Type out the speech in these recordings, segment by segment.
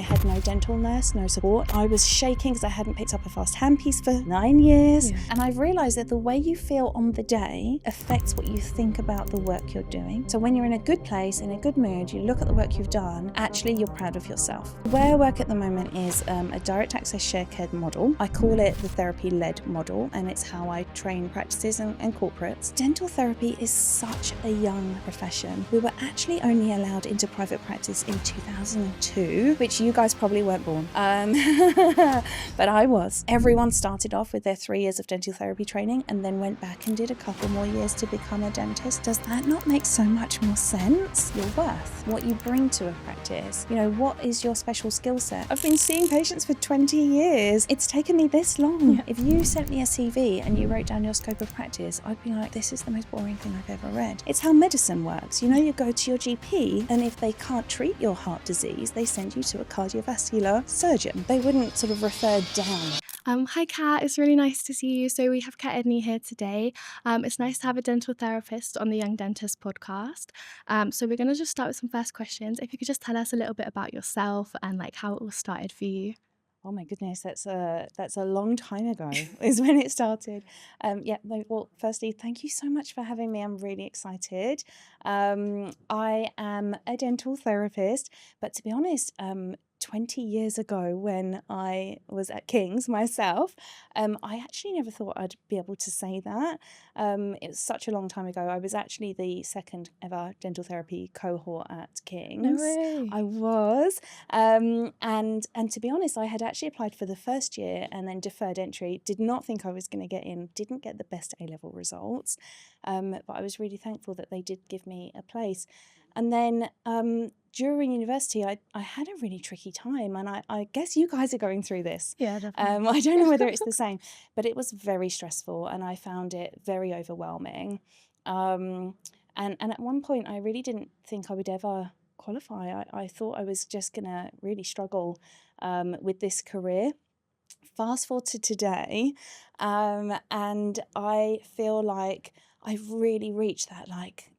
had no dental nurse, no support. I was shaking because I hadn't picked up a fast handpiece for 9 years. And I've realised that the way you feel on the day affects what you think about the work you're doing. So when you're in a good place, in a good mood, you look at the work you've done, actually you're proud of yourself. Where I work at the moment is a direct access share care model. I call it the therapy-led model, and it's how I train practices and corporates. Dental therapy is such a young profession. We were actually only allowed into private practice in 2002, which you guys probably weren't born, but I was. Everyone started off with their 3 years of dental therapy training and then went back and did a couple more years to become a dentist. Does that not make so much more sense? Your worth, what you bring to a practice, what is your special skill set? I've been seeing patients for 20 years. It's taken me this long. If you sent me a CV and you wrote down your scope of practice, I'd be like, this is the most boring thing I've ever read. It's how medicine works. You go to your GP, and if they can't treat your heart disease, they send you to a cardiovascular surgeon. They wouldn't sort of refer down. Hi Kat, it's really nice to see you. So we have Cat Edney here today. It's nice to have a dental therapist on the Young Dentist podcast. So we're going to just start with some first questions. If you could just tell us a little bit about yourself and how it all started for you. Oh my goodness, that's a long time ago is when it started. Well, firstly, thank you so much for having me. I'm really excited. I am a dental therapist, but to be honest, 20 years ago when I was at King's myself, I actually never thought I'd be able to say that. It was such a long time ago. I was actually the second ever dental therapy cohort at King's. No way. I was. And to be honest, I had actually applied for the first year and then deferred entry. Did not think I was going to get in. Didn't get the best A-level results. But I was really thankful that they did give me a place. And then during university, I had a really tricky time. And I guess you guys are going through this. Yeah, definitely. I don't know whether it's the same, but it was very stressful and I found it very overwhelming. And at one point, I really didn't think I would ever qualify. I thought I was just going to really struggle with this career. Fast forward to today, and I feel like I've really reached that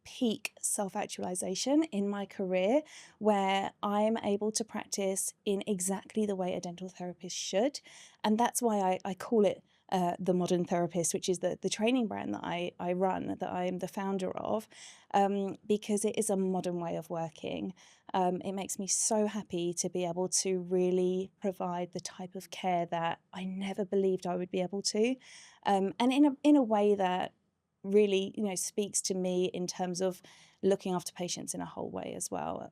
peak self-actualization in my career where I'm able to practice in exactly the way a dental therapist should. And that's why I call it the Modern Therapist, which is the training brand that I run, that I am the founder of, because it is a modern way of working. It makes me so happy to be able to really provide the type of care that I never believed I would be able to, and in a way that really speaks to me in terms of looking after patients in a whole way as well.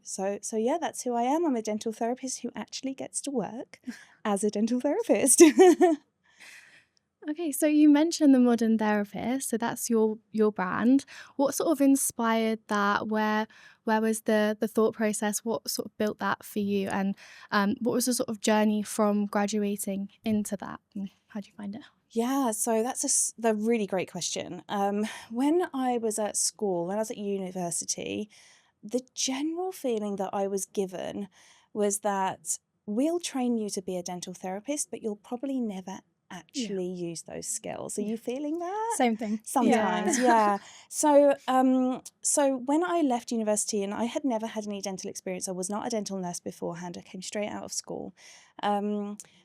So yeah, that's who I am. I'm a dental therapist who actually gets to work as a dental therapist. Okay, so you mentioned the Modern Therapist, so that's your brand. What sort of inspired that? Where was the thought process? What sort of built that for you? And what was the sort of journey from graduating into that? And how do you find it? Yeah, so that's a really great question. When I was at school, when I was at university, the general feeling that I was given was that we'll train you to be a dental therapist, but you'll probably never actually use those skills. Are you feeling that? Same thing. Sometimes, yeah. So when I left university, and I had never had any dental experience, I was not a dental nurse beforehand. I came straight out of school.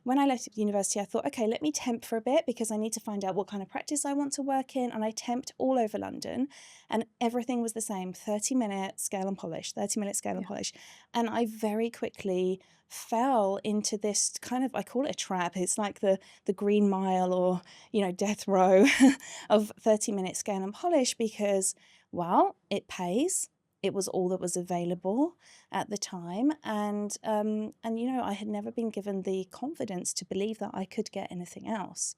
When I left university, I thought, okay, let me temp for a bit because I need to find out what kind of practice I want to work in. And I temped all over London and everything was the same, 30-minute scale and polish, 30-minute scale and polish. And I very quickly fell into this kind of, I call it a trap. It's like the Green Mile or, death row of 30-minute scale and polish because, well, it pays. It was all that was available at the time. And I had never been given the confidence to believe that I could get anything else.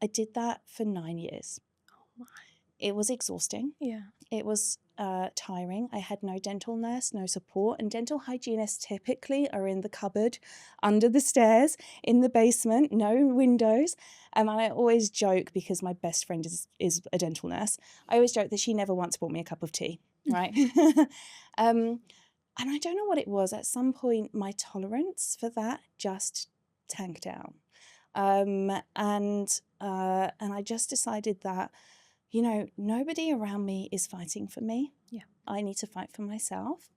I did that for 9 years. Oh my. It was exhausting. Yeah. It was tiring. I had no dental nurse, no support, and dental hygienists typically are in the cupboard, under the stairs, in the basement, no windows. And I always joke, because my best friend is a dental nurse, I always joke that she never once bought me a cup of tea, right? And I don't know what it was. At some point, my tolerance for that just tanked out. And I just decided that nobody around me is fighting for me. Yeah. I need to fight for myself.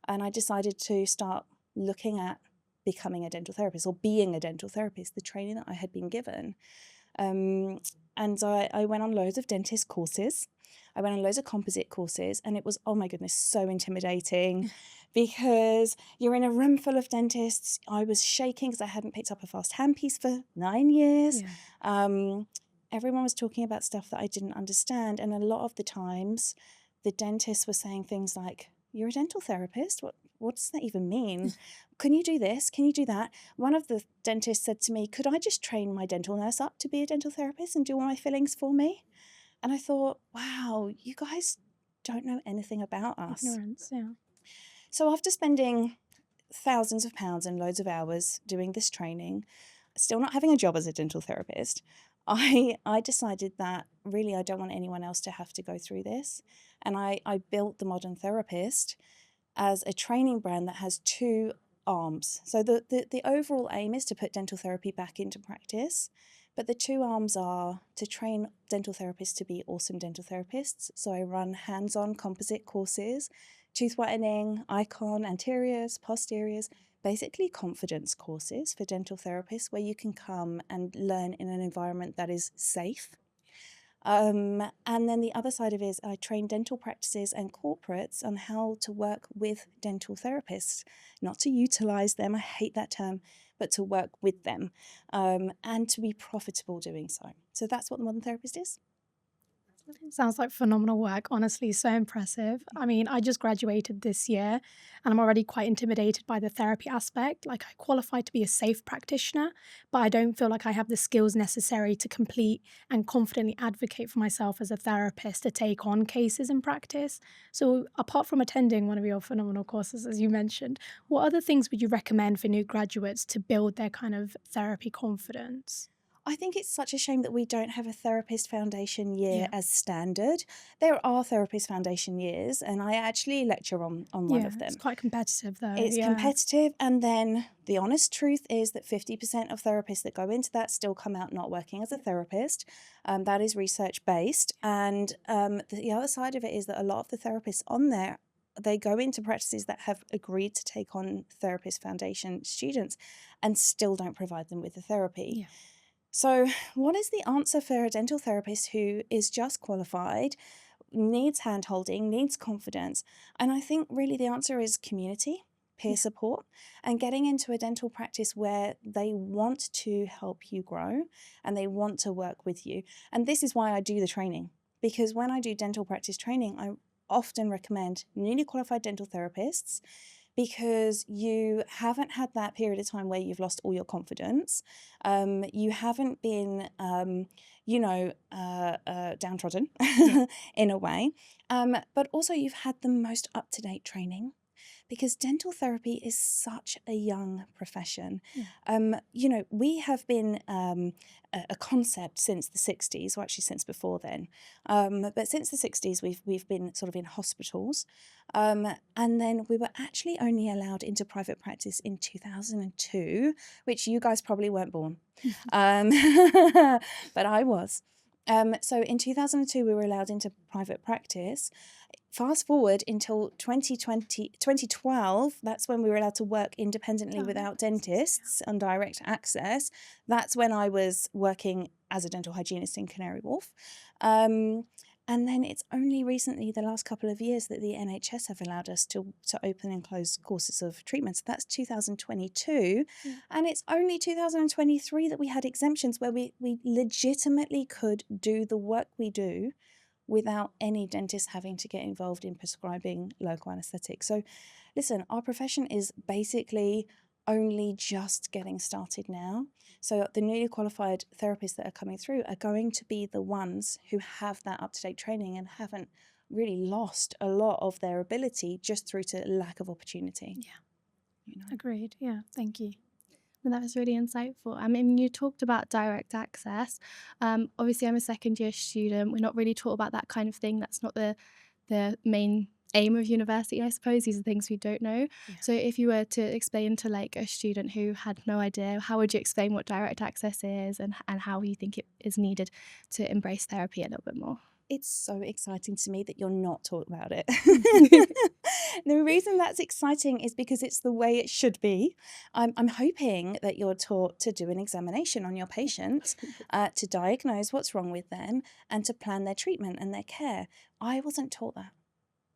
And I decided to start looking at becoming a dental therapist or being a dental therapist, the training that I had been given. And I went on loads of dentist courses. I went on loads of composite courses, and it was, oh my goodness, so intimidating because you're in a room full of dentists. I was shaking because I hadn't picked up a fast handpiece for 9 years. Everyone was talking about stuff that I didn't understand. And a lot of the times, the dentists were saying things like, "You're a dental therapist? What does that even mean? Can you do this? Can you do that?" One of the dentists said to me, "Could I just train my dental nurse up to be a dental therapist and do all my fillings for me?" And I thought, wow, you guys don't know anything about us. Ignorance, yeah. So after spending thousands of pounds and loads of hours doing this training, still not having a job as a dental therapist, I decided that really I don't want anyone else to have to go through this. And I built the Modern Therapist as a training brand that has two arms. So the overall aim is to put dental therapy back into practice, but the two arms are to train dental therapists to be awesome dental therapists. So I run hands-on composite courses, tooth whitening, icon, anteriors, posteriors, basically confidence courses for dental therapists where you can come and learn in an environment that is safe. And then the other side of it is I train dental practices and corporates on how to work with dental therapists, not to utilize them, I hate that term, but to work with them and to be profitable doing so. So that's what the Modern Therapist is. Sounds like phenomenal work. Honestly, so impressive. I mean, I just graduated this year and I'm already quite intimidated by the therapy aspect. Like, I qualified to be a safe practitioner, but I don't feel like I have the skills necessary to complete and confidently advocate for myself as a therapist to take on cases in practice. So, apart from attending one of your phenomenal courses, as you mentioned, what other things would you recommend for new graduates to build their kind of therapy confidence? I think it's such a shame that we don't have a therapist foundation year Yeah. as standard. There are therapist foundation years, and I actually lecture on one of them. It's quite competitive though. It's Yeah. competitive, and then the honest truth is that 50% of therapists that go into that still come out not working as a therapist. That is research-based. And the other side of it is that a lot of the therapists on there, they go into practices that have agreed to take on therapist foundation students and still don't provide them with the therapy. Yeah. So what is the answer for a dental therapist who is just qualified, needs hand-holding, needs confidence? And I think really the answer is community, peer support, and getting into a dental practice where they want to help you grow and they want to work with you. And this is why I do the training, because when I do dental practice training, I often recommend newly qualified dental therapists because you haven't had that period of time where you've lost all your confidence. You haven't been, downtrodden in a way. But also you've had the most up-to-date training because dental therapy is such a young profession. We have been a concept since the 60s, or actually since before then. But since the 60s, we've been sort of in hospitals. And then we were actually only allowed into private practice in 2002, which you guys probably weren't born. But I was. So in 2002, we were allowed into private practice. Fast forward until 2012, that's when we were allowed to work independently without dentists on direct access. That's when I was working as a dental hygienist in Canary Wharf. And then it's only recently, the last couple of years, that the NHS have allowed us to open and close courses of treatment. So that's 2022. And it's only 2023 that we had exemptions where we legitimately could do the work we do without any dentist having to get involved in prescribing local anaesthetic. So listen, our profession is basically only just getting started now. So the newly qualified therapists that are coming through are going to be the ones who have that up-to-date training and haven't really lost a lot of their ability just through to lack of opportunity. Agreed. Yeah. Thank you. Well, that was really insightful. I mean, you talked about direct access. Obviously, I'm a second year student. We're not really taught about that kind of thing. That's not the main aim of university, I suppose. These are things we don't know. Yeah. So if you were to explain to like a student who had no idea, how would you explain what direct access is and how you think it is needed to embrace therapy a little bit more? It's so exciting to me that you're not taught about it. The reason that's exciting is because it's the way it should be. I'm hoping that you're taught to do an examination on your patient, to diagnose what's wrong with them, and to plan their treatment and their care. I wasn't taught that.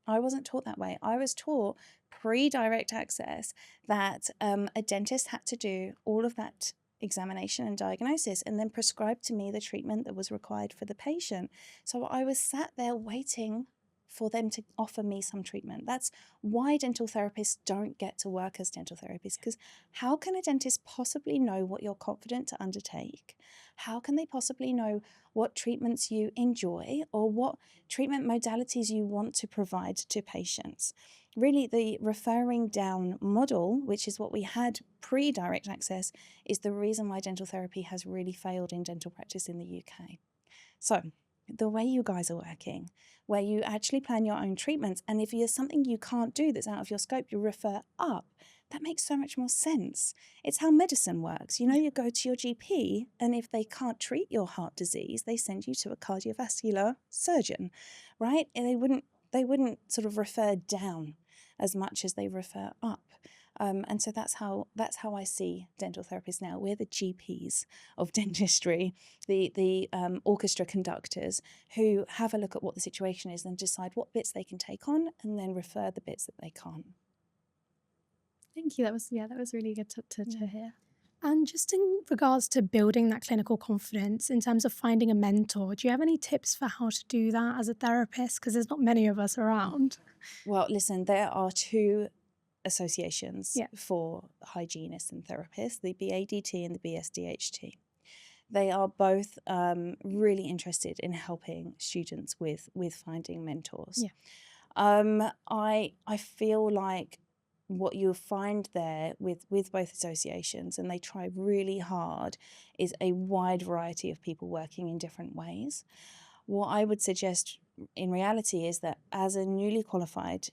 I wasn't taught that way. I was taught pre-direct access that a dentist had to do all of that examination and diagnosis and then prescribe to me the treatment that was required for the patient. So I was sat there waiting for them to offer me some treatment. That's why dental therapists don't get to work as dental therapists, because how can a dentist possibly know what you're confident to undertake? How can they possibly know what treatments you enjoy or what treatment modalities you want to provide to patients? Really, the referring down model, which is what we had pre-direct access, is the reason why dental therapy has really failed in dental practice in the UK. So the way you guys are working, where you actually plan your own treatments, and if there's something you can't do that's out of your scope, you refer up. That makes so much more sense. It's how medicine works. You go to your GP, and if they can't treat your heart disease, they send you to a cardiovascular surgeon, right? And they wouldn't sort of refer down as much as they refer up. And so that's how I see dental therapists now. We're the GPs of dentistry, the orchestra conductors who have a look at what the situation is and decide what bits they can take on and then refer the bits that they can't. Thank you. That was really good to hear. And just in regards to building that clinical confidence in terms of finding a mentor, do you have any tips for how to do that as a therapist? Because there's not many of us around. Well, listen, there are two associations for hygienists and therapists, the BADT and the BSDHT. They are both really interested in helping students with finding mentors. I feel like what you'll find there with both associations, and they try really hard, is a wide variety of people working in different ways. What I would suggest in reality is that as a newly qualified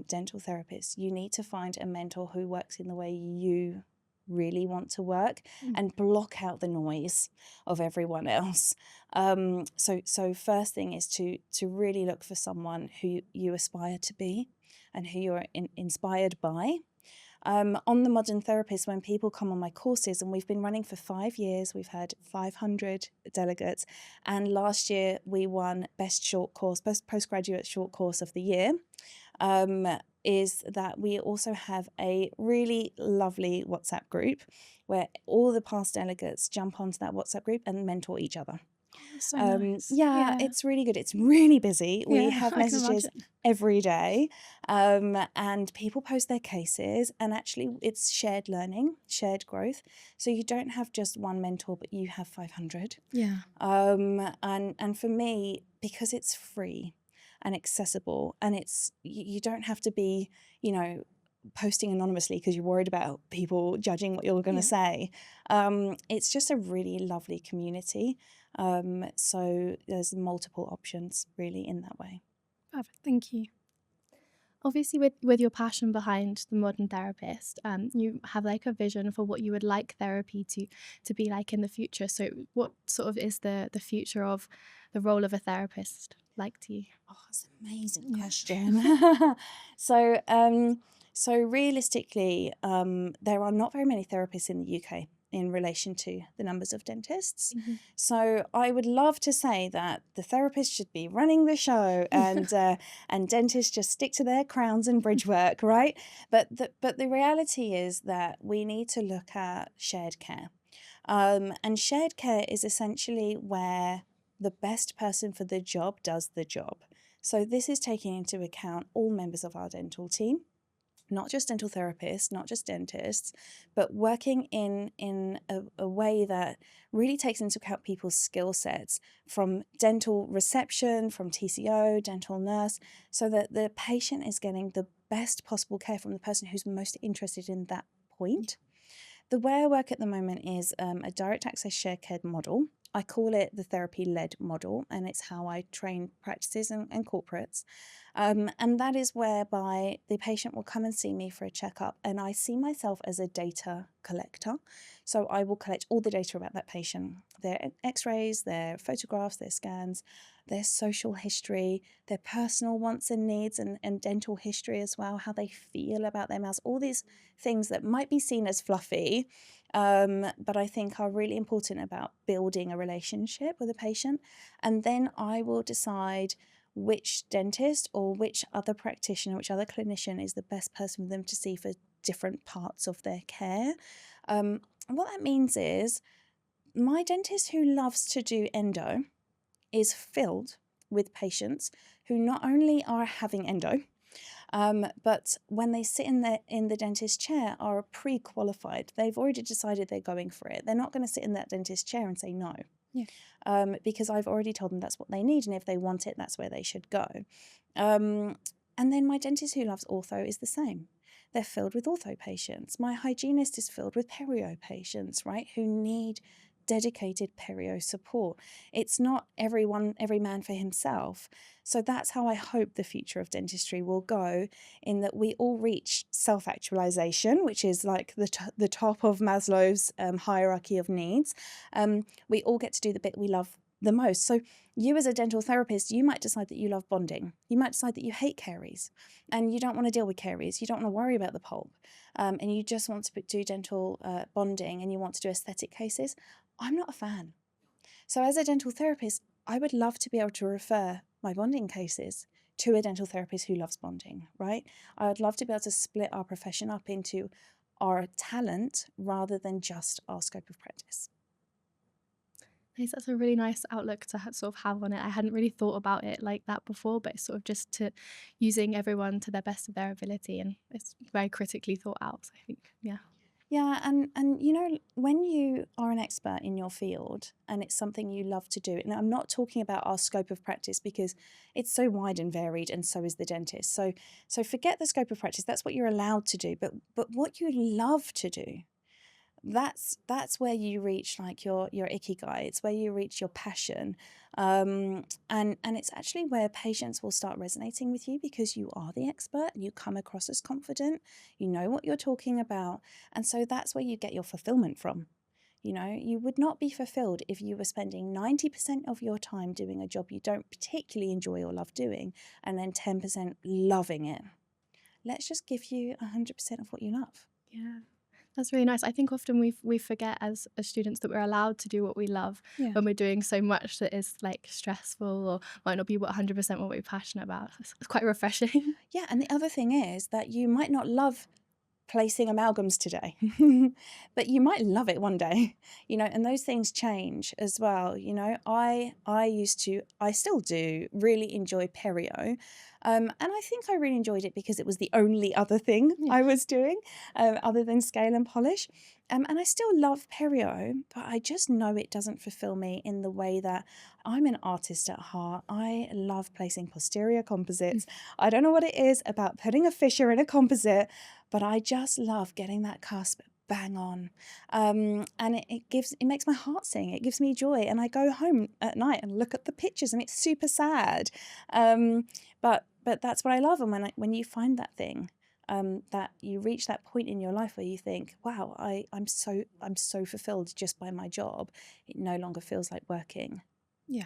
dental therapist, you need to find a mentor who works in the way you really want to work and block out the noise of everyone else. So first thing is to really look for someone who you aspire to be and who you're inspired by. On the Modern Therapist, when people come on my courses, and we've been running for 5 years, we've had 500 delegates, and last year we won Best Short Course, Postgraduate Short Course of the Year, is that we also have a really lovely WhatsApp group where all the past delegates jump onto that WhatsApp group and mentor each other. So nice. It's really good. It's really busy. We have I can messages imagine. every day, and people post their cases, and actually it's shared learning, shared growth. So you don't have just one mentor, but you have 500. And for me, because it's free and accessible, and you don't have to be, posting anonymously because you're worried about people judging what you're going to say. It's just a really lovely community. So there's multiple options really in that way. Perfect. Thank you. Obviously, with your passion behind the Modern Therapist, you have like a vision for what you would like therapy to be like in the future. So what sort of is the future of the role of a therapist like to you? Oh, that's an amazing question. So realistically, there are not very many therapists in the UK in relation to the numbers of dentists. So I would love to say that the therapist should be running the show and dentists just stick to their crowns and bridge work, right? But the reality is that we need to look at shared care. And shared care is essentially where the best person for the job does the job. So this is taking into account all members of our dental team, not just dental therapists, not just dentists, but working in a way that really takes into account people's skill sets, from dental reception, from TCO, dental nurse, so that the patient is getting the best possible care from the person who's most interested in that point. The way I work at the moment is a direct access shared care model. I call it the therapy-led model, and it's how I train practices and corporates. And that is whereby the patient will come and see me for a checkup, and I see myself as a data collector. So I will collect all the data about that patient, their x-rays, their photographs, their scans, their social history, their personal wants and needs, and dental history as well, how they feel about their mouths, all these things that might be seen as fluffy, but I think are really important about building a relationship with a patient. And then I will decide which dentist or which other practitioner, which other clinician is the best person for them to see for different parts of their care. And what that means is my dentist who loves to do endo is filled with patients who not only are having endo, but when they sit in the dentist chair are pre-qualified. They've already decided they're going for it. They're not going to sit in that dentist chair and say no. Yeah. Because I've already told them that's what they need, and if they want it, that's where they should go. And then my dentist who loves ortho is the same. They're filled with ortho patients. My hygienist is filled with perio patients, right, who need dedicated perio support. It's not every man for himself. So that's how I hope the future of dentistry will go, in that we all reach self-actualization, which is like the top of Maslow's hierarchy of needs. We all get to do the bit we love the most. So you as a dental therapist, you might decide that you love bonding. You might decide that you hate caries and you don't want to deal with caries. You don't want to worry about the pulp, and you just want to do dental bonding, and you want to do aesthetic cases. I'm not a fan. So as a dental therapist, I would love to be able to refer my bonding cases to a dental therapist who loves bonding, right? I would love to be able to split our profession up into our talent rather than just our scope of practice. Nice. That's a really nice outlook to sort of have on it. I hadn't really thought about it like that before, but it's sort of just to using everyone to the best of their ability, and it's very critically thought out. So I think, yeah. Yeah, and you know, when you are an expert in your field and it's something you love to do, and I'm not talking about our scope of practice because it's so wide and varied, and so is the dentist. So forget the scope of practice. That's what you're allowed to do, but what you love to do, that's where you reach like your Ikigai. It's where you reach your passion, and it's actually where patients will start resonating with you, because you are the expert, you come across as confident, you know what you're talking about, and so that's where you get your fulfillment from. You know, you would not be fulfilled if you were spending 90% of your time doing a job you don't particularly enjoy or love doing, and then 10% loving it. Let's just give you 100% of what you love. Yeah. That's really nice. I think often we forget as students that we're allowed to do what we love when we're doing so much that is like stressful or might not be 100% what we're passionate about. It's quite refreshing. Yeah, and the other thing is that you might not love placing amalgams today, but you might love it one day, you know, and those things change as well. You know, I still do really enjoy perio. And I think I really enjoyed it because it was the only other thing I was doing other than scale and polish. And I still love perio, but I just know it doesn't fulfill me in the way that I'm an artist at heart. I love placing posterior composites. I don't know what it is about putting a fissure in a composite, but I just love getting that cusp bang on. And it makes my heart sing. It gives me joy. And I go home at night and look at the pictures and it's super sad. But that's what I love. And when you find that thing, that you reach that point in your life where you think, wow, I'm so fulfilled just by my job. It no longer feels like working. Yeah.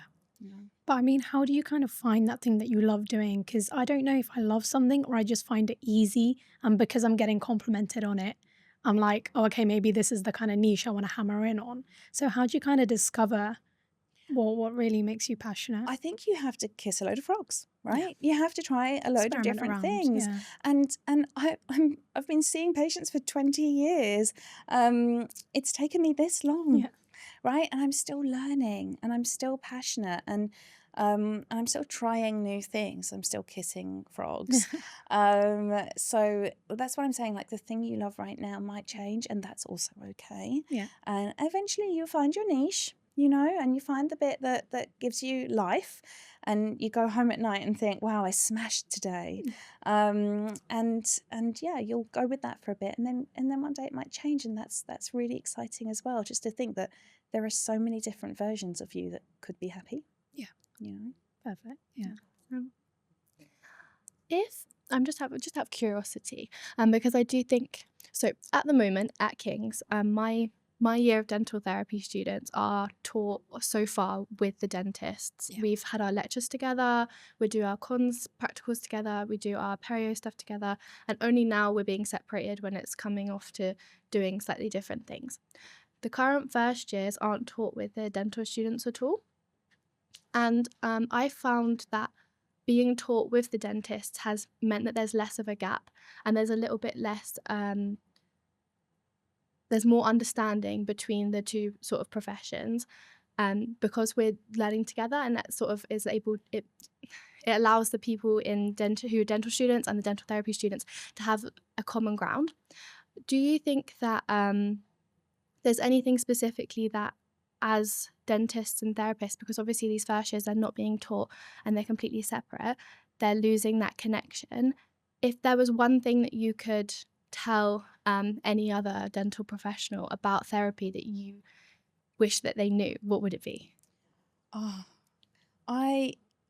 But I mean, how do you kind of find that thing that you love doing? Because I don't know if I love something or I just find it easy. And because I'm getting complimented on it, I'm like, oh, okay, maybe this is the kind of niche I want to hammer in on. So how do you kind of discover what really makes you passionate? I think you have to kiss a load of frogs, right? You have to try a load of different things. Yeah. And I've been seeing patients for 20 years. It's taken me this long, right? And I'm still learning, and I'm still passionate, and I'm still trying new things. I'm still kissing frogs. So that's what I'm saying. Like, the thing you love right now might change, and that's also okay. Yeah. And eventually you'll find your niche, you know, and you find the bit that gives you life, and you go home at night and think, wow, I smashed today. And yeah, you'll go with that for a bit, and then one day it might change, and that's really exciting as well, just to think that there are so many different versions of you that could be happy. Yeah. You know? Perfect. Yeah. If I'm just out of curiosity, because I do think so. At the moment at King's, my my year of dental therapy students are taught so far with the dentists. Yeah. We've had our lectures together, we do our cons practicals together, we do our perio stuff together, and only now we're being separated when it's coming off to doing slightly different things. The current first years aren't taught with their dental students at all. And I found that being taught with the dentists has meant that there's less of a gap, and there's a little bit less, there's more understanding between the two sort of professions, because we're learning together, and that sort of is able, it allows the people in dental who are dental students and the dental therapy students to have a common ground. Do you think that there's anything specifically that, as dentists and therapists, because obviously these first years are not being taught and they're completely separate, they're losing that connection? If there was one thing that you could tell any other dental professional about therapy that you wish that they knew, what would it be? Oh,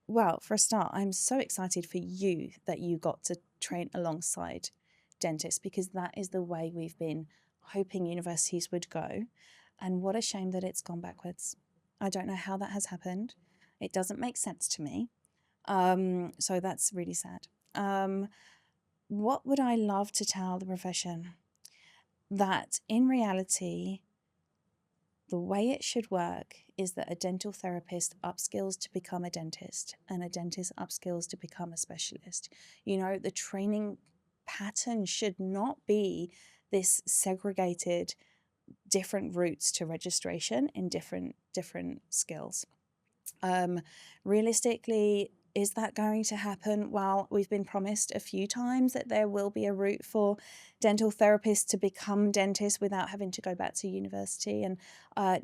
well, for a start, I'm so excited for you that you got to train alongside dentists, because that is the way we've been hoping universities would go. And what a shame that it's gone backwards. I don't know how that has happened. It doesn't make sense to me. So that's really sad. What would I love to tell the profession? That in reality, the way it should work is that a dental therapist upskills to become a dentist, and a dentist upskills to become a specialist. You know, the training pattern should not be this segregated, different routes to registration in different skills. Realistically, is that going to happen? Well, we've been promised a few times that there will be a route for dental therapists to become dentists without having to go back to university. And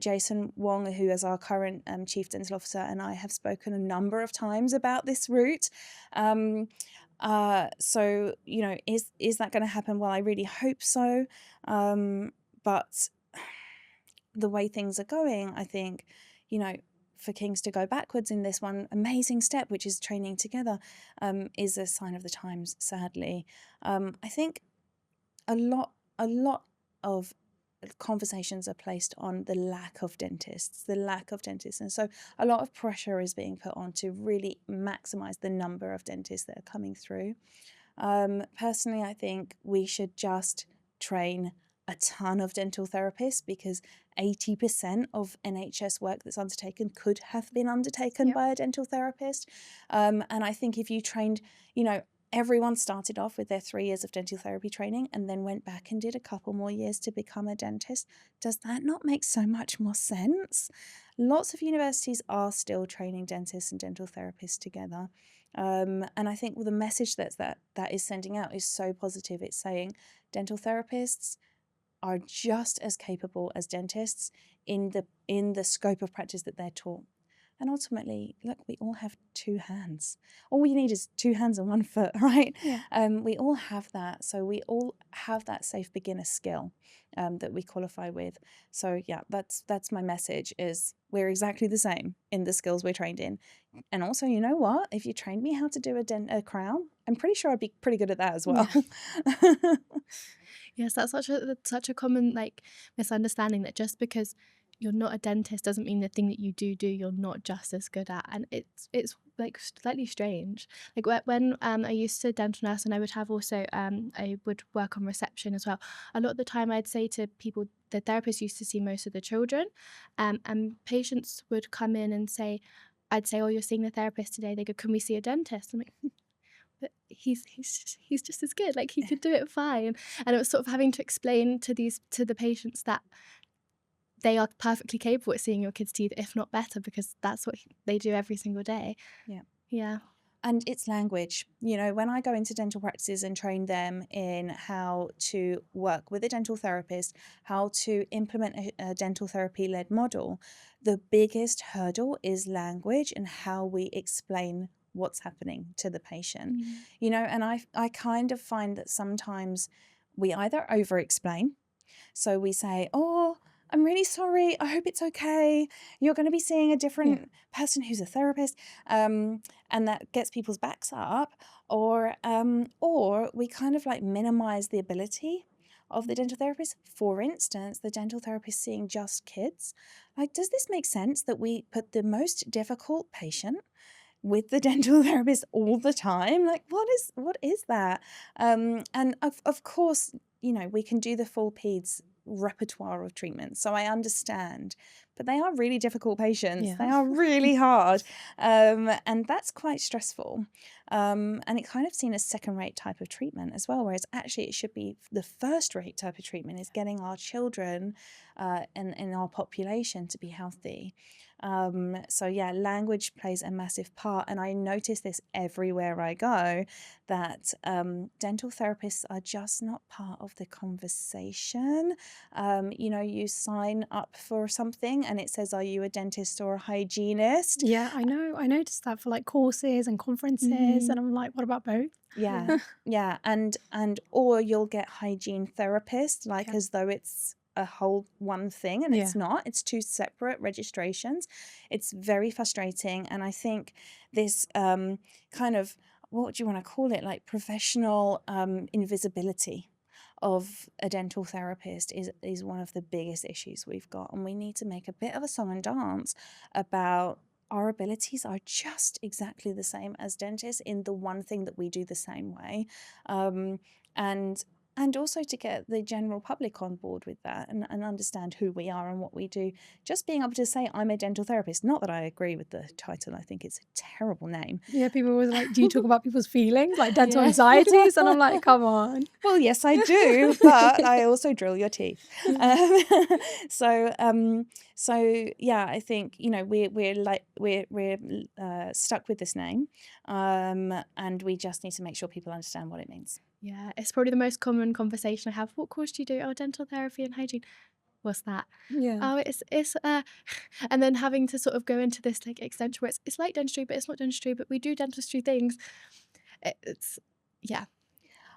Jason Wong, who is our current Chief Dental Officer, and I have spoken a number of times about this route. So, you know, is that going to happen? Well, I really hope so. But the way things are going, I think, you know, for Kings to go backwards in this one amazing step, which is training together, is a sign of the times, sadly. I think a lot of conversations are placed on the lack of dentists. And so a lot of pressure is being put on to really maximize the number of dentists that are coming through. Personally, I think we should just train a ton of dental therapists, because 80% of NHS work that's undertaken could have been undertaken by a dental therapist. And I think if you trained, you know, everyone started off with their 3 years of dental therapy training and then went back and did a couple more years to become a dentist, does that not make so much more sense? Lots of universities are still training dentists and dental therapists together. And I think the message that is sending out is so positive. It's saying dental therapists are just as capable as dentists in the scope of practice that they're taught. And ultimately, look, we all have 2 hands. All we need is 2 hands and 1 foot, right? Yeah. We all have that. So we all have that safe beginner skill that we qualify with. So yeah, that's my message, is we're exactly the same in the skills we're trained in. And also, you know what? If you trained me how to do a crown, I'm pretty sure I'd be pretty good at that as well. Yeah. Yes, that's such a common misunderstanding, that just because you're not a dentist doesn't mean the thing that you do you're not just as good at, and it's like slightly strange. Like when I used to dental nurse, and I would have also I would work on reception as well. A lot of the time, I'd say to people, the therapist used to see most of the children, and patients would come in and say, I'd say, "Oh, you're seeing the therapist today." They go, "Can we see a dentist?" I'm like, but he's just as good. Like, he could do it fine. And it was sort of having to explain to the patients that they are perfectly capable at seeing your kids' teeth, if not better, because that's what they do every single day. Yeah. And it's language. You know, when I go into dental practices and train them in how to work with a dental therapist, how to implement a dental therapy-led model, the biggest hurdle is language and how we explain what's happening to the patient. You know, and I kind of find that sometimes we either over-explain. So we say, "Oh, I'm really sorry. I hope it's okay. You're going to be seeing a different person who's a therapist," and that gets people's backs up. Or we kind of like minimize the ability of the dental therapist. For instance, the dental therapist seeing just kids. Like, does this make sense that we put the most difficult patient with the dental therapist all the time? Like, what is that? And of course, we can do the full peds repertoire of treatments, so I understand, but they are really difficult patients. They are really hard, and that's quite stressful, and it kind of seen as second-rate type of treatment as well, whereas actually it should be the first-rate type of treatment, is getting our children in our population to be healthy. So yeah, language plays a massive part, and I notice this everywhere I go, that dental therapists are just not part of the conversation. You sign up for something and it says, are you a dentist or a hygienist? Yeah, I know. I noticed that for like courses and conferences, and I'm like, what about both? Yeah. And or you'll get hygiene therapist, like as though it's a whole one thing, and it's not. It's two separate registrations. It's very frustrating, and I think this kind of, what do you want to call it, like professional invisibility of a dental therapist is one of the biggest issues we've got, and we need to make a bit of a song and dance about our abilities are just exactly the same as dentists in the one thing that we do the same way, and also to get the general public on board with that and understand who we are and what we do. Just being able to say, I'm a dental therapist. Not that I agree with the title. I think it's a terrible name. Yeah, people always like, do you talk about people's feelings, like dental anxieties? And I'm like, come on. Well, yes, I do, but I also drill your teeth. So yeah, I think we're stuck with this name, and we just need to make sure people understand what it means. Yeah, it's probably the most common conversation I have. What course do you do? Oh, dental therapy and hygiene. What's that? Yeah. Oh, it's and then having to sort of go into this like extension where it's like dentistry, but it's not dentistry, but we do dentistry things. It's yeah.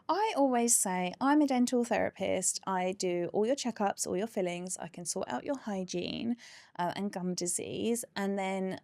I always say, I'm a dental therapist. I do all your checkups, all your fillings. I can sort out your hygiene and gum disease, and then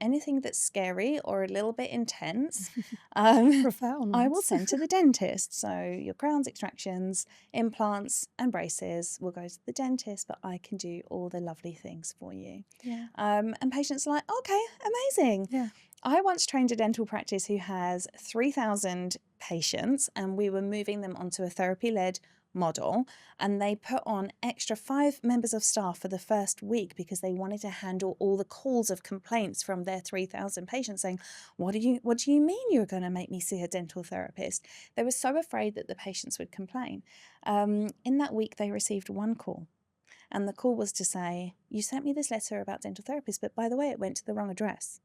anything that's scary or a little bit intense, I will send to the dentist. So your crowns, extractions, implants and braces will go to the dentist, but I can do all the lovely things for you. Yeah. And patients are like, okay, amazing. Yeah. I once trained a dental practice who has 3,000 patients, and we were moving them onto a therapy-led model, and they put on extra 5 members of staff for the first week because they wanted to handle all the calls of complaints from their 3,000 patients saying, what do you mean you're going to make me see a dental therapist? They were so afraid that the patients would complain. In that week, they received 1 call. And the call was to say, you sent me this letter about dental therapists, but by the way, it went to the wrong address.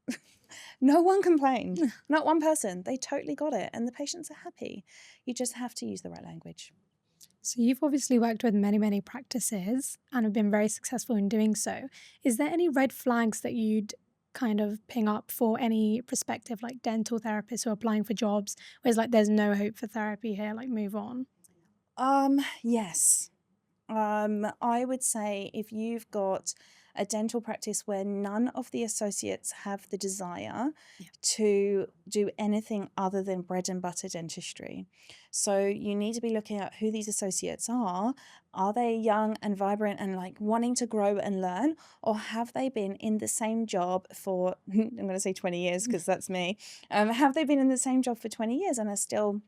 No one complained, not one person. They totally got it, and the patients are happy. You just have to use the right language. So you've obviously worked with many, many practices and have been very successful in doing so. Is there any red flags that you'd kind of ping up for any prospective like dental therapists who are applying for jobs where it's like there's no hope for therapy here, like move on? Yes. I would say if you've got a dental practice where none of the associates have the desire to do anything other than bread and butter dentistry. So you need to be looking at who these associates are. Are they young and vibrant and like wanting to grow and learn? Or have they been in the same job for, I'm going to say 20 years because that's me. Have they been in the same job for 20 years and are still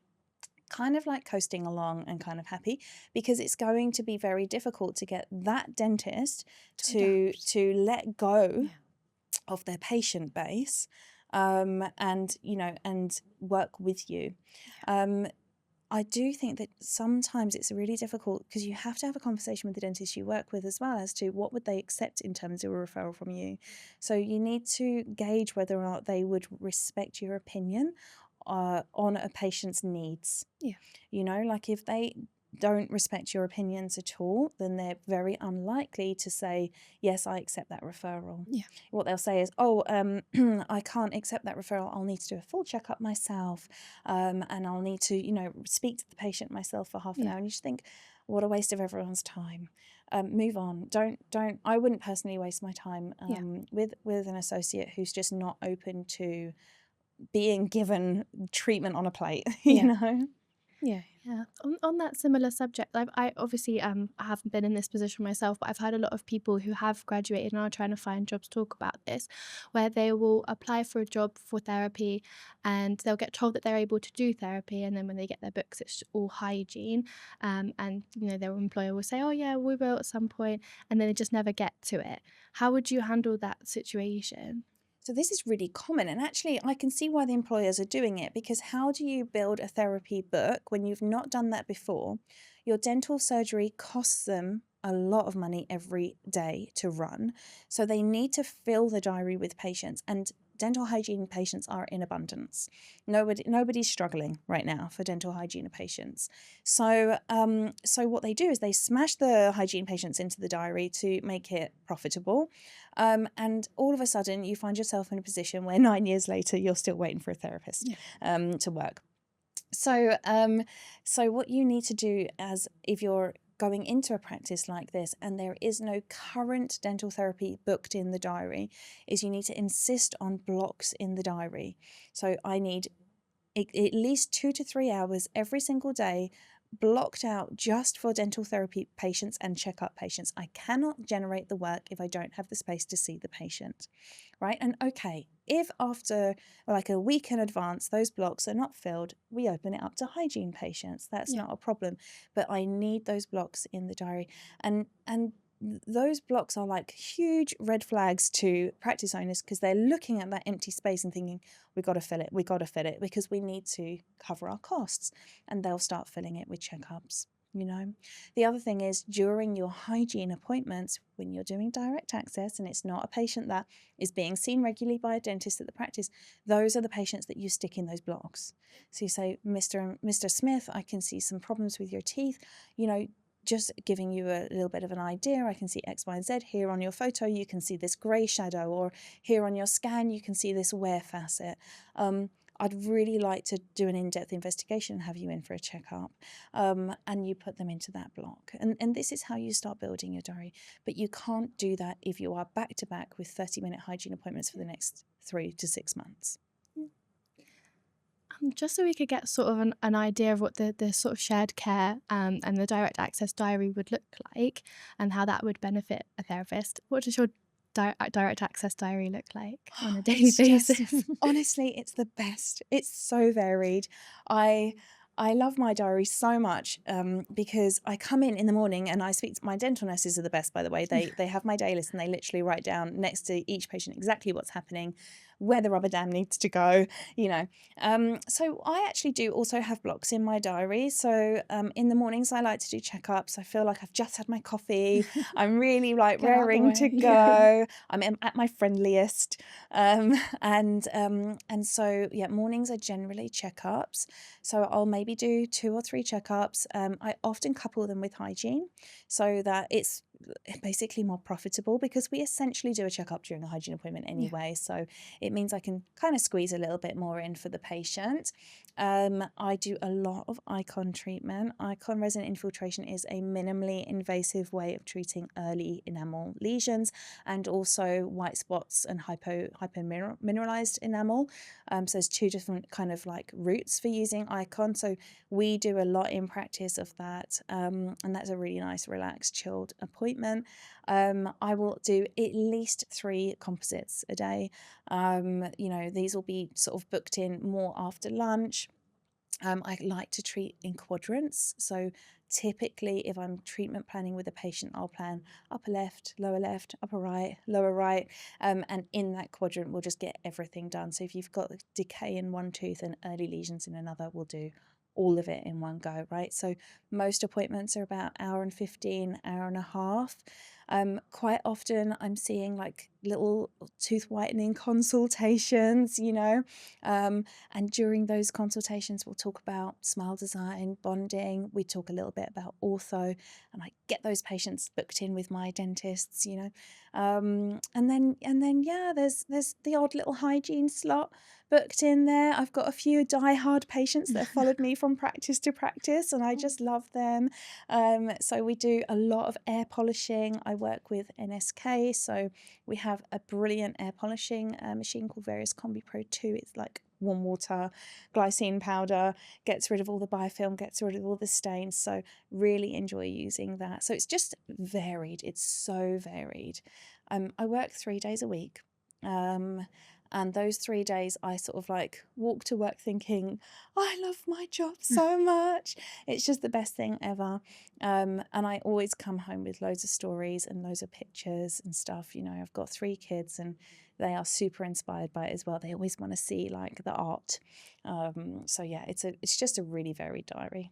kind of like coasting along and kind of happy? Because it's going to be very difficult to get that dentist to let go of their patient base and work with you. I do think that sometimes it's really difficult because you have to have a conversation with the dentist you work with as well as to what would they accept in terms of a referral from you. So you need to gauge whether or not they would respect your opinion on a patient's needs. Like if they don't respect your opinions at all, then they're very unlikely to say, yes, I accept that referral. What they'll say is, I can't accept that referral. I'll need to do a full checkup myself, and I'll need to, speak to the patient myself for half an hour. And you just think, what a waste of everyone's time. Move on. Don't. I wouldn't personally waste my time with an associate who's just not open to being given treatment on a plate, you know? Yeah. Yeah. On that similar subject, I obviously I haven't been in this position myself, but I've heard a lot of people who have graduated and are trying to find jobs talk about this, where they will apply for a job for therapy and they'll get told that they're able to do therapy, and then when they get their books, it's all hygiene. And their employer will say, "Oh yeah, we will at some point," and then they just never get to it. How would you handle that situation? So this is really common, and actually I can see why the employers are doing it, because how do you build a therapy book when you've not done that before? Your dental surgery costs them a lot of money every day to run. So they need to fill the diary with patients, and dental hygiene patients are in abundance. Nobody's struggling right now for dental hygiene patients. So what they do is they smash the hygiene patients into the diary to make it profitable. And all of a sudden you find yourself in a position where 9 years later you're still waiting for a therapist to work. So what you need to do, as if you're going into a practice like this and there is no current dental therapy booked in the diary, is you need to insist on blocks in the diary. So I need at least 2 to 3 hours every single day blocked out just for dental therapy patients and checkup patients. I cannot generate the work if I don't have the space to see the patient, right? And okay, if after like a week in advance those blocks are not filled, we open it up to hygiene patients. That's not a problem, but I need those blocks in the diary. And those blocks are like huge red flags to practice owners, because they're looking at that empty space and thinking, we got to fill it because we need to cover our costs, and they'll start filling it with checkups. The other thing is, during your hygiene appointments, when you're doing direct access and it's not a patient that is being seen regularly by a dentist at the practice, those are the patients that you stick in those blocks. So you say, Mr. Smith, I can see some problems with your teeth, just giving you a little bit of an idea. I can see X, Y, and Z. Here on your photo, you can see this grey shadow, or here on your scan, you can see this wear facet. I'd really like to do an in-depth investigation and have you in for a checkup. And you put them into that block. And this is how you start building your diary. But you can't do that if you are back-to-back with 30-minute hygiene appointments for the next 3 to 6 months. Just so we could get sort of an idea of what the sort of shared care and the direct access diary would look like, and how that would benefit a therapist, what does your direct access diary look like on a daily basis? Honestly, it's the best. It's so varied. I love my diary so much because I come in the morning and I speak to my dental nurses. Are the best, by the way. They have my day list and they literally write down next to each patient exactly what's happening, where the rubber dam needs to go, So I actually do also have blocks in my diary. So in the mornings, I like to do checkups. I feel like I've just had my coffee. I'm really like raring to go. I'm at my friendliest. And so, mornings are generally checkups. So I'll maybe do 2 or 3 checkups. I often couple them with hygiene so that it's basically more profitable, because we essentially do a checkup during a hygiene appointment anyway. So it means I can kind of squeeze a little bit more in for the patient. I do a lot of icon treatment. Icon resin infiltration is a minimally invasive way of treating early enamel lesions, and also white spots and hypomineralized enamel. So there's 2 different kind of like routes for using icon. So we do a lot in practice of that, and that's a really nice, relaxed, chilled appointment. I will do at least 3 composites a day. These will be sort of booked in more after lunch. I like to treat in quadrants. So typically, if I'm treatment planning with a patient, I'll plan upper left, upper right, lower right. And in that quadrant, we'll just get everything done. So if you've got decay in one tooth and early lesions in another, we'll do all of it in one go, right? So most appointments are about hour and 15, hour and a half. Quite often I'm seeing like little tooth whitening consultations, and during those consultations we'll talk about smile design, bonding. We talk a little bit about ortho, and I get those patients booked in with my dentists, and then there's the odd little hygiene slot booked in there. I've got a few die-hard patients that have followed me from practice to practice, and I just love them. So we do a lot of air polishing. I work with NSK, so we have a brilliant air polishing machine called Various Combi Pro 2. It's like warm water, glycine powder, gets rid of all the biofilm, gets rid of all the stains. So really enjoy using that. So it's just varied. It's so varied. I work 3 days a week. And those 3 days I sort of like walk to work thinking, I love my job so much. It's just the best thing ever. And I always come home with loads of stories and loads of pictures and stuff. You know, I've got 3 kids and they are super inspired by it as well. They always want to see like the art. So yeah, it's just a really varied diary.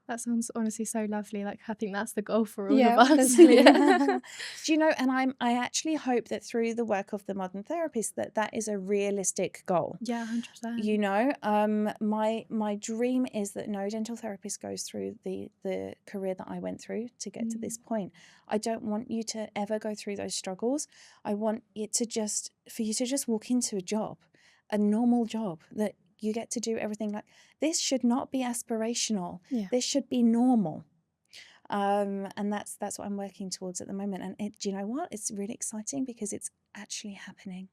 That sounds honestly so lovely. Like, I think that's the goal for all Yeah, of us. honestly. Yeah. Do you know, and I actually hope that through the work of the modern therapist that is a realistic goal. Yeah, 100%. You know, my dream is that no dental therapist goes through the career that I went through to get to this point. I don't want you to ever go through those struggles. I want it to for you to just walk into a job, a normal job that you get to do everything. Like, this should not be aspirational. Yeah. This should be normal. And that's what I'm working towards at the moment. And do you know what? It's really exciting because it's actually happening.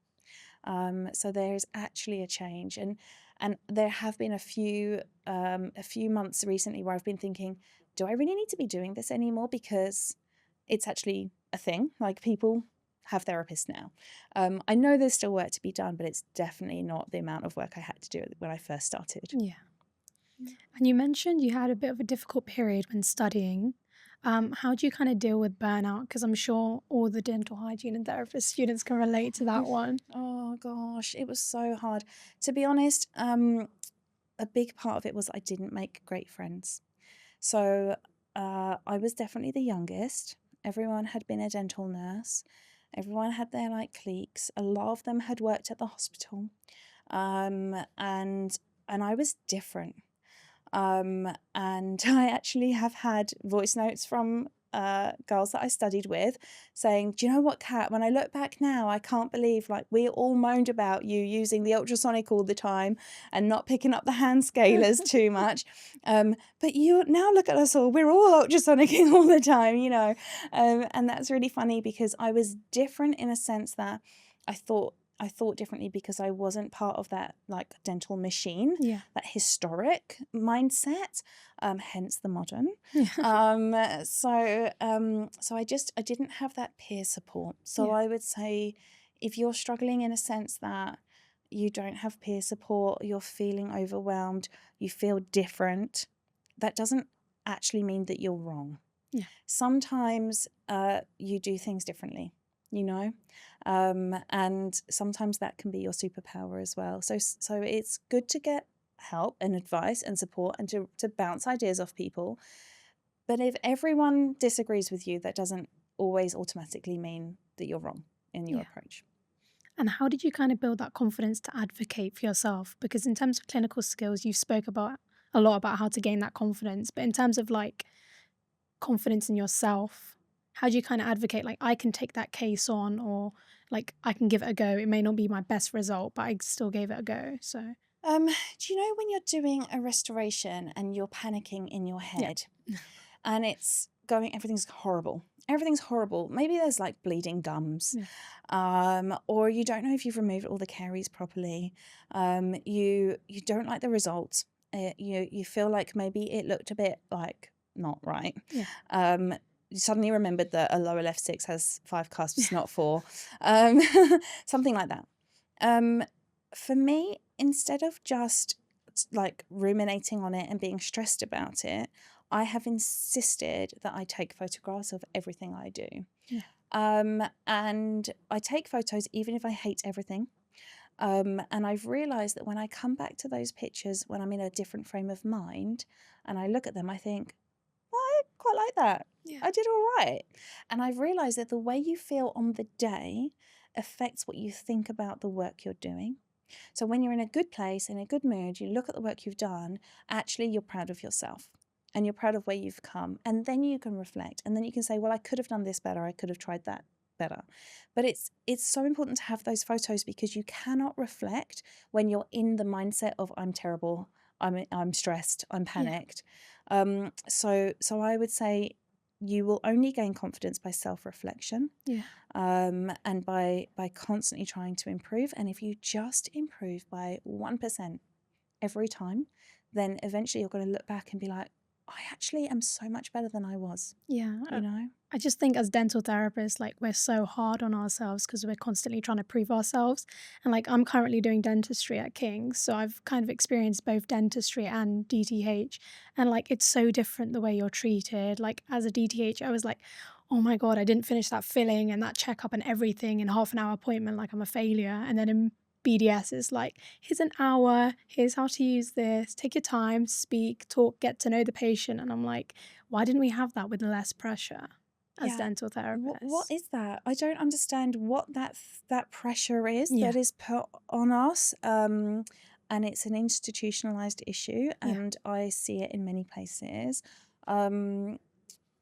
So there's actually a change, and there have been a few months recently where I've been thinking, do I really need to be doing this anymore? Because it's actually a thing. Like, people have therapists now. I know there's still work to be done, but it's definitely not the amount of work I had to do when I first started. Yeah. And you mentioned you had a bit of a difficult period when studying. How do you kind of deal with burnout? Because I'm sure all the dental hygiene and therapist students can relate to that one. Oh gosh, it was so hard. To be honest, a big part of it was I didn't make great friends. So I was definitely the youngest. Everyone had been a dental nurse. Everyone had their like cliques. A lot of them had worked at the hospital. And I was different. And I actually have had voice notes from girls that I studied with saying, do you know what, Kat, when I look back now, I can't believe, like, we all moaned about you using the ultrasonic all the time and not picking up the hand scalers too much. But you now look at us all, we're all ultrasonicing all the time, you know. And that's really funny because I was different in a sense that I thought differently because I wasn't part of that like dental machine, that historic mindset, hence the modern. So I didn't have that peer support. So I would say, if you're struggling in a sense that you don't have peer support, you're feeling overwhelmed, you feel different, that doesn't actually mean that you're wrong. Sometimes you do things differently, you know, and sometimes that can be your superpower as well. So it's good to get help and advice and support and to bounce ideas off people. But if everyone disagrees with you, that doesn't always automatically mean that you're wrong in your approach. And how did you kind of build that confidence to advocate for yourself? Because in terms of clinical skills, you spoke about a lot about how to gain that confidence. But in terms of like confidence in yourself, how do you kind of advocate, like, I can take that case on, or like, I can give it a go? It may not be my best result, but I still gave it a go. So do you know when you're doing a restoration and you're panicking in your head and it's going, everything's horrible, maybe there's like bleeding gums, or you don't know if you've removed all the caries properly, you don't like the results, you feel like maybe it looked a bit like not right, you suddenly remembered that a lower left 6 has 5 cusps, not 4, something like that. For me, instead of just like ruminating on it and being stressed about it, I have insisted that I take photographs of everything I do. And I take photos even if I hate everything. And I've realized that when I come back to those pictures, when I'm in a different frame of mind and I look at them, I think, well, I quite like that. I did all right. And I've realized that the way you feel on the day affects what you think about the work you're doing. So when you're in a good place, in a good mood, you look at the work you've done, actually you're proud of yourself and you're proud of where you've come. And then you can reflect and then you can say, well, I could have done this better. I could have tried that better. But it's so important to have those photos because you cannot reflect when you're in the mindset of I'm terrible, I'm stressed, I'm panicked. So I would say you will only gain confidence by self-reflection, Yeah. and by constantly trying to improve. And if you just improve by 1% every time, then eventually you're going to look back and be like, I actually am so much better than I was, Yeah. you know? I just think as dental therapists, like we're so hard on ourselves because we're constantly trying to prove ourselves. And like I'm currently doing dentistry at King's, so I've kind of experienced both dentistry and DTH. And like it's so different the way you're treated. Like as a DTH, I was like, oh my God, I didn't finish that filling and that checkup and everything in half an hour appointment, like I'm a failure. And then in BDS is like, here's an hour, here's how to use this, take your time, speak, talk, get to know the patient. And I'm like, why didn't we have that with less pressure as Yeah. dental What therapists? is that? I don't understand what that pressure is Yeah. that is put on us. And it's an institutionalized issue, Yeah. and I see it in many places. And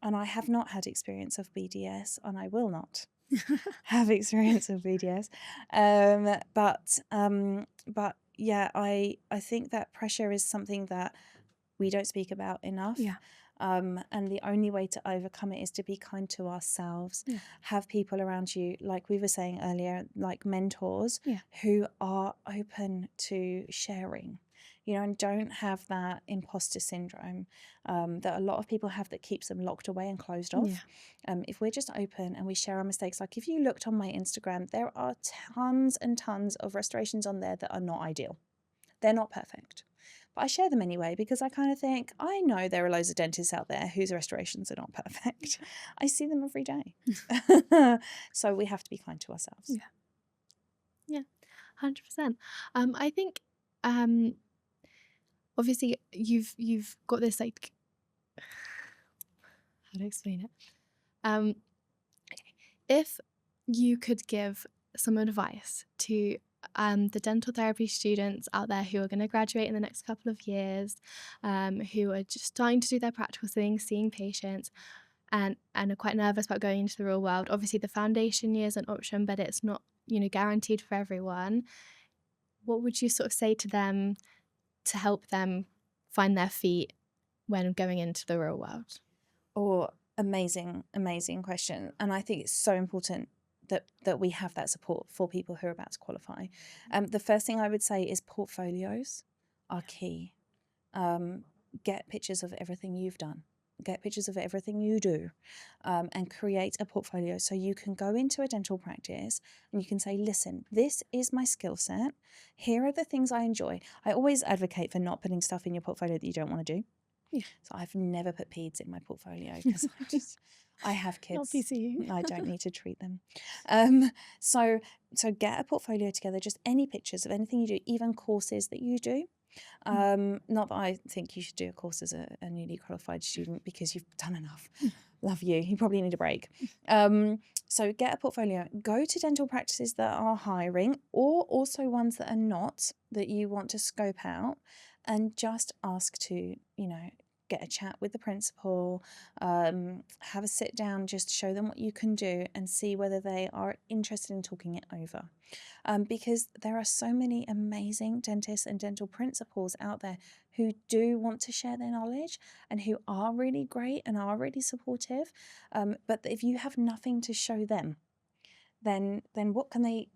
I have not had experience of BDS, and I will not have experience of BDS. But yeah, I think that pressure is something that we don't speak about enough. Yeah. And the only way to overcome it is to be kind to ourselves. Yeah. Have people around you, like we were saying earlier, like mentors Yeah. who are open to sharing, you know, and don't have that imposter syndrome that a lot of people have that keeps them locked away and closed off. Yeah. If we're just open and we share our mistakes, like if you looked on my Instagram, there are tons and tons of restorations on there that are not ideal. They're not perfect. But I share them anyway because I kind of think, I know there are loads of dentists out there whose restorations are not perfect. I see them every day. So we have to be kind to ourselves. Yeah. Yeah, 100%. I think obviously you've got this like how to explain it. If you could give some advice to the dental therapy students out there who are going to graduate in the next couple of years, who are just starting to do their practical things, seeing patients, and are quite nervous about going into the real world. Obviously, the foundation year is an option, but it's not, guaranteed for everyone. What would you sort of say to them to help them find their feet when going into the real world? Oh, amazing question. And I think it's so important that we have that support for people who are about to qualify. The first thing I would say is portfolios are key. Get pictures of everything you've done. Get pictures of everything you do, and create a portfolio so you can go into a dental practice and you can say, listen, this is my skill set. Here are the things I enjoy. I always advocate for not putting stuff in your portfolio that you don't want to do. Yeah. So I've never put peds in my portfolio because I have kids. Not PCU. I don't need to treat them. So get a portfolio together, just any pictures of anything you do, even courses that you do. Not that I think you should do a course as a newly qualified student because you've done enough. Love you. You probably need a break. So get a portfolio. Go to dental practices that are hiring or also ones that are not, that you want to scope out, and just ask to, get a chat with the principal, have a sit down, just show them what you can do and see whether they are interested in talking it over. Because there are so many amazing dentists and dental principals out there who do want to share their knowledge and who are really great and are really supportive. But if you have nothing to show them, then what can they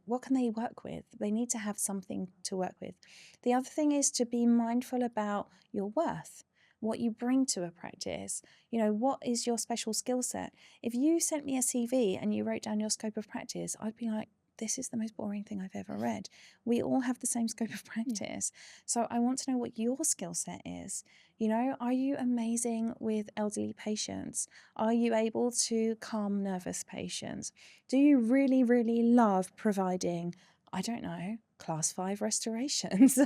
work with? They need to have something to work with. The other thing is to be mindful about your worth, what you bring to a practice. What is your special skill set? If you sent me a CV and you wrote down your scope of practice, I'd be like, this is the most boring thing I've ever read. We all have the same scope of practice. So I want to know what your skill set is. Are you amazing with elderly patients? Are you able to calm nervous patients? Do you really, really love providing, I don't know, class 5 restorations?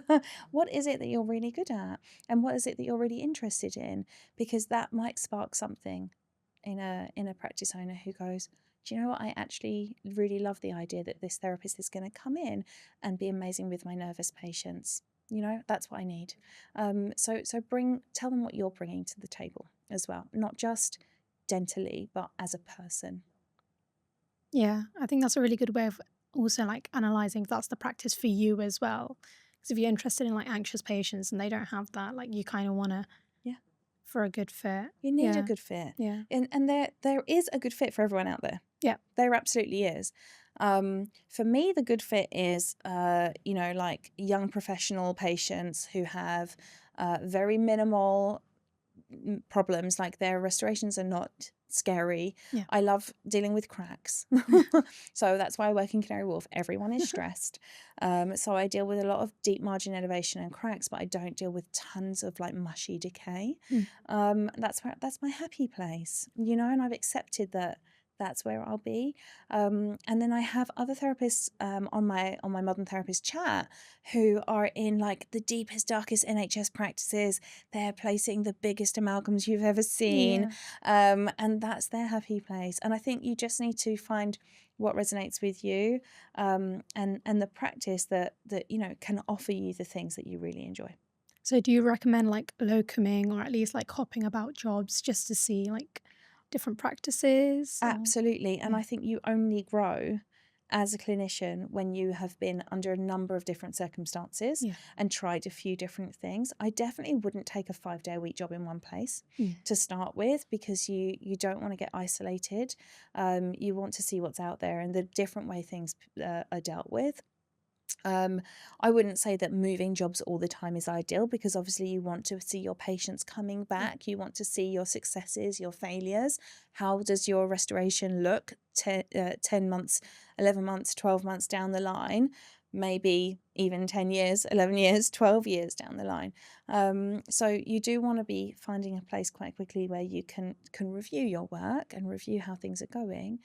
What is it that you're really good at? And what is it that you're really interested in? Because that might spark something in a practice owner who goes, do you know what? I actually really love the idea that this therapist is going to come in and be amazing with my nervous patients. That's what I need. So tell them what you're bringing to the table as well, not just dentally, but as a person. Yeah, I think that's a really good way of also like analyzing if that's the practice for you as well. Because if you're interested in like anxious patients and they don't have that, like you kind of want to for a good fit. You need a Yeah. good fit. Yeah. And there is a good fit for everyone out there. Yeah. There absolutely is. For me, the good fit is, like young professional patients who have very minimal problems, like their restorations are not scary. Yeah. I love dealing with cracks. So that's why I work in Canary Wharf. Everyone is stressed. So I deal with a lot of deep margin elevation and cracks, but I don't deal with tons of like mushy decay. That's my happy place, and I've accepted that that's where I'll be. And then I have other therapists on my modern therapist chat who are in like the deepest, darkest NHS practices. They're placing the biggest amalgams you've ever seen. And that's their happy place. And I think you just need to find what resonates with you, and the practice that can offer you the things that you really enjoy. So do you recommend like locuming or at least like hopping about jobs just to see like different practices? Absolutely. And I think you only grow as a clinician when you have been under a number of different circumstances and tried a few different things. I definitely wouldn't take a 5-day-a-week job in one place to start with, because you don't want to get isolated. You want to see what's out there and the different way things are dealt with. I wouldn't say that moving jobs all the time is ideal, because obviously you want to see your patients coming back. You want to see your successes, your failures. How does your restoration look 10 months, 11 months, 12 months down the line? Maybe even 10 years, 11 years, 12 years down the line. So you do want to be finding a place quite quickly where you can review your work and review how things are going,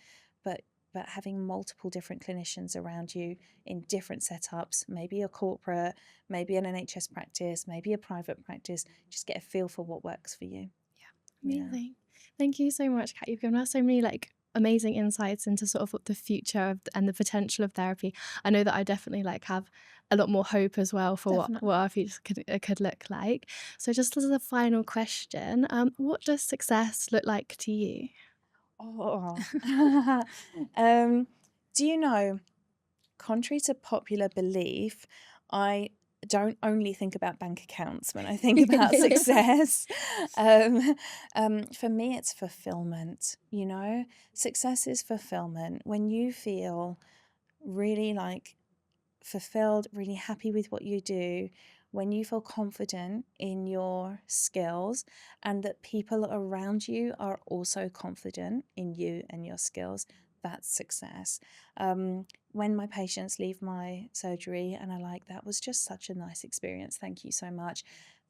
but having multiple different clinicians around you in different setups, maybe a corporate, maybe an NHS practice, maybe a private practice, just get a feel for what works for you. Amazing. Thank you so much, Kat. You've given us so many like amazing insights into sort of the future and the potential of therapy. I know that I definitely like have a lot more hope as well for what our future could look like. So just as a final question, what does success look like to you? Do you know, contrary to popular belief, I don't only think about bank accounts when I think about success. For me, it's fulfillment. Success is fulfillment. When you feel really like fulfilled, really happy with what you do, when you feel confident in your skills and that people around you are also confident in you and your skills, that's success. When my patients leave my surgery and are like, that was just such a nice experience, thank you so much,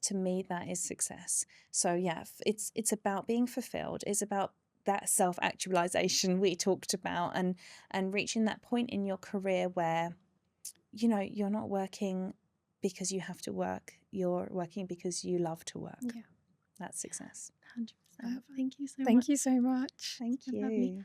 to me that is success. So yeah, it's about being fulfilled. It's about that self-actualization we talked about, and reaching that point in your career where you're not working because you have to work, you're working because you love to work. That's success. 100%. Thank you so much. Thank you so much. Thank you.